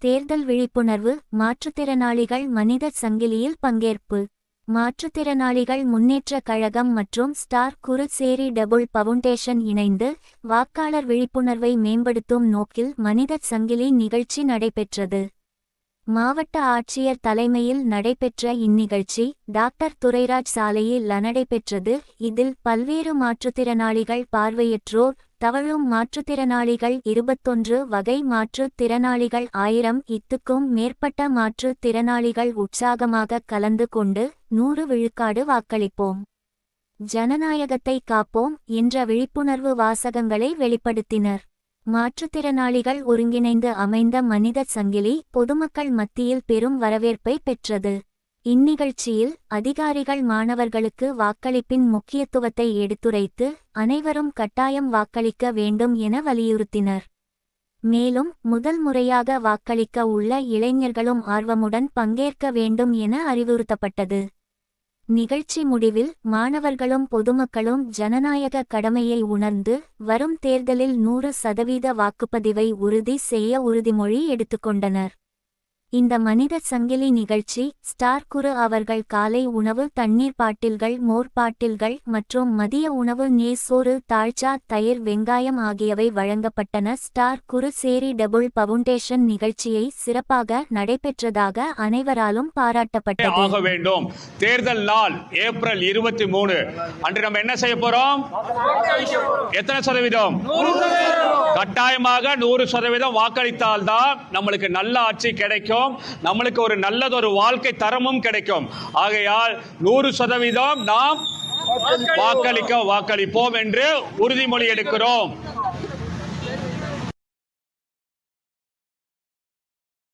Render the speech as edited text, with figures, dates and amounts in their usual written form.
தேர்தல் விழிப்புணர்வு. மாற்றுத்திறனாளிகள் மனித சங்கிலியில் பங்கேற்பு. மாற்றுத்திறனாளிகள் முன்னேற்றக் கழகம் மற்றும் ஸ்டார் குறு சேரிடபிள் பவுண்டேஷன் இணைந்து வாக்காளர் விழிப்புணர்வை மேம்படுத்தும் நோக்கில் மனித சங்கிலி நிகழ்ச்சி நடைபெற்றது. மாவட்ட ஆட்சியர் தலைமையில் நடைபெற்ற இந்நிகழ்ச்சி டாக்டர் துரைராஜ் சாலையில் நடைபெற்றது. இதில் பல்வேறு மாற்றுத்திறனாளிகள், பார்வையற்றோர், தவழும் மாற்றுத்திறனாளிகள், 21 வகை மாற்றுத் திறனாளிகள், 1000க்கும் மேற்பட்ட மாற்றுத் திறனாளிகள் உற்சாகமாக கலந்து கொண்டு 100 விழுக்காடு வாக்களிப்போம், ஜனநாயகத்தை காப்போம் என்ற விழிப்புணர்வு வாசகங்களை வெளிப்படுத்தினர். மாற்றுத்திறனாளிகள் ஒருங்கிணைந்து அமைந்த மனித சங்கிலி பொதுமக்கள் மத்தியில் பெரும் வரவேற்பை பெற்றது. இந்நிகழ்ச்சியில் அதிகாரிகள் மாணவர்களுக்கு வாக்களிப்பின் முக்கியத்துவத்தை எடுத்துரைத்து அனைவரும் கட்டாயம் வாக்களிக்க வேண்டும் என வலியுறுத்தினர். மேலும் முதல் முறையாக வாக்களிக்க உள்ள இளைஞர்களும் ஆர்வமுடன் பங்கேற்க வேண்டும் என அறிவுறுத்தப்பட்டது. நிகழ்ச்சி முடிவில் மாணவர்களும் பொதுமக்களும் ஜனநாயக கடமையை உணர்ந்து வரும் தேர்தலில் 100% வாக்குப்பதிவை உறுதி செய்ய உறுதிமொழி எடுத்துக்கொண்டனர். இந்த மனித சங்கிலி நிகழ்ச்சி ஸ்டார் குறு அவர்கள் காலை உணவு, தண்ணீர் பாட்டில்கள், மோர் பாட்டில்கள் மற்றும் மதிய உணவு சோறு, தாழ்ச்சா, தயிர், வெங்காயம் ஆகியவை வழங்கப்பட்டன. ஸ்டார் குறு சேரிடபிள் பவுண்டேஷன் நிகழ்ச்சியை சிறப்பாக நடைபெற்றதாக அனைவராலும் பாராட்டப்பட்டது. வேண்டும். தேர்தல் நாள் ஏப்ரல் 23 அன்று நம்ம என்ன செய்ய போறோம்? எத்தனை சதவீதம்? கட்டாயமாக 100% வாக்களித்தால்தான் நம்மளுக்கு நல்ல ஆட்சி கிடைக்கும், நம்மளுக்கு ஒரு நல்லதொரு வாழ்க்கை தரமும் கிடைக்கும். ஆகையால் 100% நாம் வாக்களிப்போம் என்று உறுதிமொழி எடுக்கிறோம்.